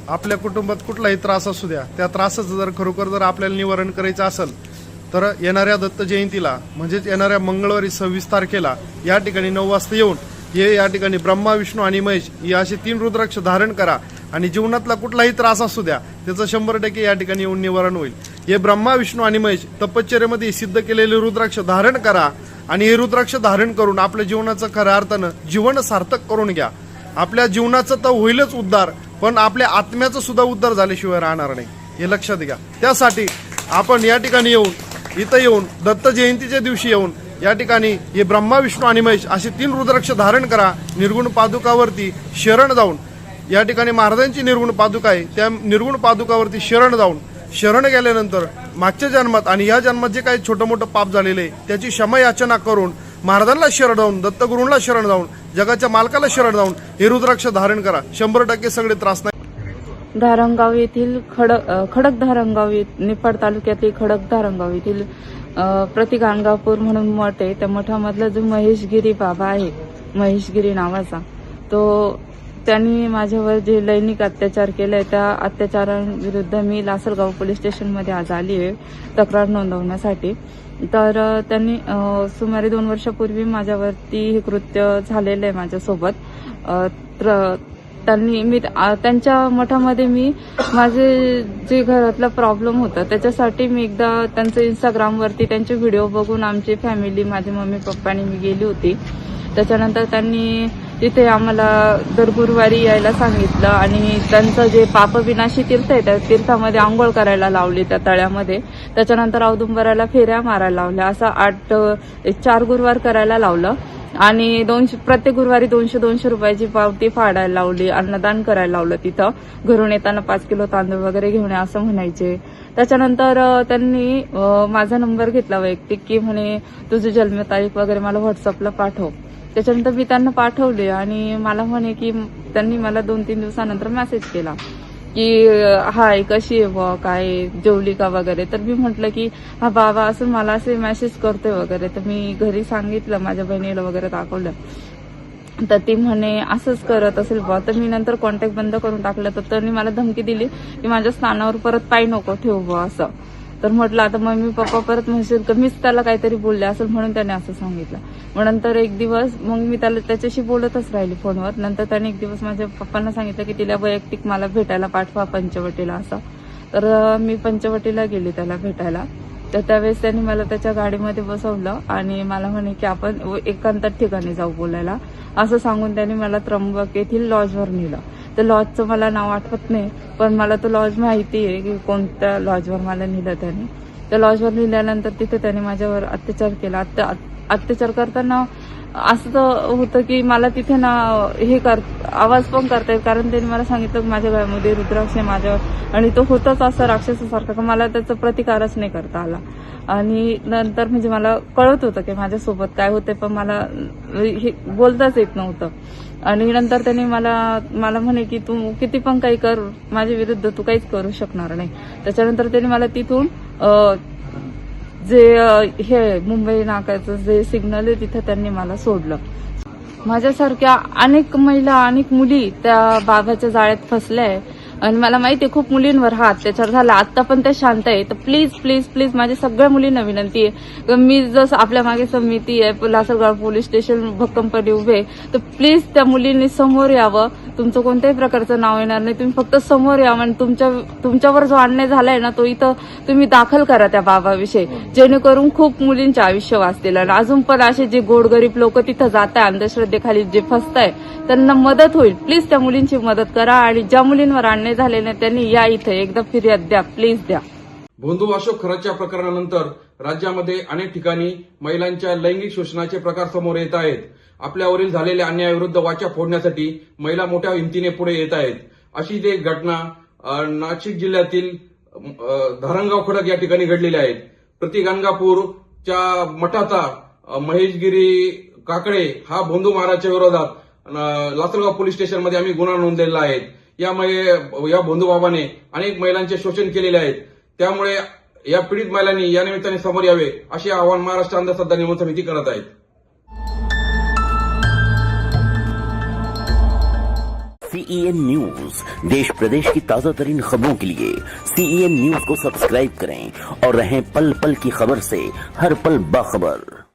आपल्या कुटुंबात कुठलाही त्रास असू द्या, त्या त्रासाचं जर खरोखर जर आपल्याला निवारण करायचं असेल तर येणाऱ्या दत्त जयंतीला म्हणजेच येणाऱ्या मंगळवारी 26 तारखेला या ठिकाणी 9 वाजता येऊन हे या ठिकाणी ब्रह्मा, विष्णू आणि महेश या असे 3 रुद्राक्ष धारण करा आणि जीवनातला कुठलाही त्रास असू द्या त्याचं 100% या ठिकाणी येऊन निवारण होईल। हे ब्रह्मा, विष्णू आणि महेश तपश्चर्यामध्ये सिद्ध केलेले रुद्राक्ष धारण करा आणि हे रुद्राक्ष धारण करून आपल्या जीवनाचं खऱ्या अर्थानं जीवन सार्थक करून घ्या। आपल्या जीवनाचं तर होईलच उद्धार, पण आपल्या आत्म्याचा सुद्धा उद्धार झाल्याशिवाय राहणार नाही, हे लक्षात घ्या। त्यासाठी आपण या ठिकाणी इथं येऊन दत्त जयंतीच्या दिवशी येऊन या ठिकाणी हे ब्रह्मा, विष्णू आणि महेश असे 3 रुद्राक्ष धारण करा। निर्गुण पादुकावरती शरण जाऊन या ठिकाणी महाराजांची निर्गुण पादुका आहे, त्या निर्गुण पादुकावरती शरण गेल्यानंतर मागच्या जन्मात आणि या जन्मात जे काही छोटं मोठं पाप झालेलं आहे त्याची क्षमा याचना करून महाराजांना शरण जाऊन, दत्तगुरूंना शरण जाऊन, जगाच्या मालकाला शरण जाऊन हे रुद्राक्ष धारण करा। 100% सगळे त्रास नाही। धारणगाव येथील खडक धारणगाव निफाड तालुक्यातील खडक धारणगाव येथील प्रतिगाणगापूर म्हणून मठ आहे। त्या मठामधला जो महेशगिरी बाबा आहे, महेशगिरी नावाचा, तो त्यांनी माझ्यावर जे लैंगिक अत्याचार केलाय त्या अत्याचारांविरुद्ध मी लासलगाव पोलीस स्टेशनमध्ये आज आली आहे तक्रार नोंदवण्यासाठी। तर त्यांनी सुमारे 2 वर्षापूर्वी माझ्यावरती हे कृत्य झालेलं आहे माझ्यासोबत। त्यांच्या मठामध्ये मी माझे जे घरातला प्रॉब्लेम होता त्याच्यासाठी मी एकदा त्यांचं इंस्टाग्रामवरती त्यांचे व्हिडिओ बघून आमची फॅमिली, माझे मम्मी पप्पा आणि मी गेली होती। त्याच्यानंतर त्यांनी तिथे आम्हाला दर गुरुवारी यायला सांगितलं आणि त्यांचं जे पापविनाशी तीर्थ आहे त्या तीर्थामध्ये आंघोळ करायला लावली त्या तळ्यामध्ये। त्याच्यानंतर औदुंबराला फेऱ्या मारायला लावल्या, असं 4 गुरुवार करायला लावलं आणि प्रत्येक गुरुवारी 200 रुपयाची पावती फाडायला लावली, अन्नदान करायला लावलं। तिथं घरून येताना 5 किलो तांदूळ वगैरे घेऊन या असं म्हणायचे। त्याच्यानंतर त्यांनी माझा नंबर घेतला वैयक्तिक, की म्हणे तुझी जन्मतारीख वगैरे मला व्हॉट्सअपला पाठव। त्याच्यानंतर मी त्यांना पाठवले आणि मला म्हणे की त्यांनी मला 2-3 दिवसानंतर मेसेज केला की हाय, कशी आहे व काय, जेवली का वगैरे। तर मी म्हटलं की हा बाबा असं मला असे मेसेज करतोय वगैरे। तर मी घरी सांगितलं, माझ्या बहिणीला वगैरे दाखवलं, तर ती म्हणे असंच करत असेल बा। तर मी नंतर कॉन्टॅक्ट बंद करून टाकलं। तर त्यांनी मला धमकी दिली की माझ्या स्थानावर परत पाय नको ठेवू बा असं। तर म्हटलं आता मम्मी पप्पा परत म्हणशील तर मीच त्याला काहीतरी बोलले असेल म्हणून त्याने असं सांगितलं। मग नंतर एक दिवस मग मी त्याच्याशी बोलतच राहिली फोनवर। नंतर त्याने एक दिवस माझ्या पप्पांना सांगितलं की तिला वैयक्तिक मला भेटायला पाठवा पंचवटीला असं। तर मी पंचवटीला गेली त्याला भेटायला। तर त्यावेळेस त्यांनी मला त्याच्या गाडीमध्ये बसवलं आणि मला म्हणे की आपण एकांतात ठिकाणी जाऊ बोलायला, असं सांगून त्यांनी मला त्र्यंबक येथील लॉजवर नेलं। तर लॉजचं मला नाव आठवत नाही, पण मला तो लॉज माहिती आहे की कोणत्या लॉजवर मला नेलं त्यांनी। त्या लॉजवर नेल्यानंतर तिथे त्यांनी माझ्यावर अत्याचार केला। अत्याचार करताना असं होतं की मला तिथे ना आवाज पण करता येईल, कारण त्यांनी मला सांगितलं की माझ्या गळ्यामध्ये रुद्राक्ष आहे माझ्यावर, आणि तो होताच असं राक्षसासारखा की मला त्याचा प्रतिकारच नाही करता आला। आणि नंतर म्हणजे मला कळत होतं की माझ्यासोबत काय होते, पण मला हे बोलताच येत नव्हतं। आणि नंतर त्यांनी मला म्हणे की तू किती पण काही कर, माझ्या विरुद्ध तू काहीच करू शकणार नाही। त्याच्यानंतर त्यांनी मला तिथून जे हे मुंबई नाक्याचं जे सिग्नल आहे तिथं त्यांनी मला सोडलं। माझ्यासारख्या अनेक महिला, अनेक मुली त्या बाबाच्या जाळ्यात फसल्या आहे आणि मला माहिती आहे खूप मुलींवर हा अत्याचार झाला। आता पण त्या शांत आहे। तर प्लीज प्लीज प्लीज माझ्या सगळ्या मुलींना विनंती आहे, मी जसं आपल्या मागे समिती आहे लासलगाव पोलीस स्टेशन भक्कमपणे उभे, तर प्लीज त्या मुलींनी समोर यावं। तुमचं कोणत्याही प्रकारचं नाव येणार नाही, तुम्ही फक्त समोर यावं आणि तुमच्यावर जो अन्याय झालाय ना तो इथं तुम्ही दाखल करा त्या बाबाविषयी, जेणेकरून खूप मुलींचे आयुष्य वाचतील। आणि अजून पण असे जे गोरगरीब लोक तिथं जात आहे अंधश्रद्धेखाली जे फसताय त्यांना मदत होईल। प्लीज त्या मुलींची मदत करा आणि ज्या मुलींवर अन्याय झालेले त्यांनी या इथे एकदा फिर्याद द्या, प्लीज द्या। भोंदू अशोक खरातच्या प्रकरणानंतर राज्यामध्ये अनेक ठिकाणी महिलांच्या लैंगिक शोषणाचे प्रकार समोर येत आहेत। आपल्यावरील झालेल्या अन्यायाविरुद्ध वाचा फोडण्यासाठी महिला मोठ्या हिमतीने पुढे येत आहेत। अशी एक घटना नाशिक जिल्ह्यातील धारणगाव खडक या ठिकाणी घडलेली आहे। प्रतिगाणगापूरच्या मठाचा महेशगिरी काकडे हा भोंदू महाराजच्या विरोधात लासलगाव पोलीस स्टेशनमध्ये आम्ही गुन्हा नोंदलेला आहे। या भोंदू बाबाने अनेक महिलांचे शोषण केलेले आहेत, त्यामुळे या पीडित महिलांनी या निमित्ताने समोर यावे असे आवाहन महाराष्ट्र अंधश्रद्धा निर्मूलन समिती करत आहेत। CEN न्यूज, देश प्रदेश की ताजा तरीन खबरों के लिए CEN न्यूज को सब्सक्राइब करें और रहें पल पल की खबर से हर पल बाखबर।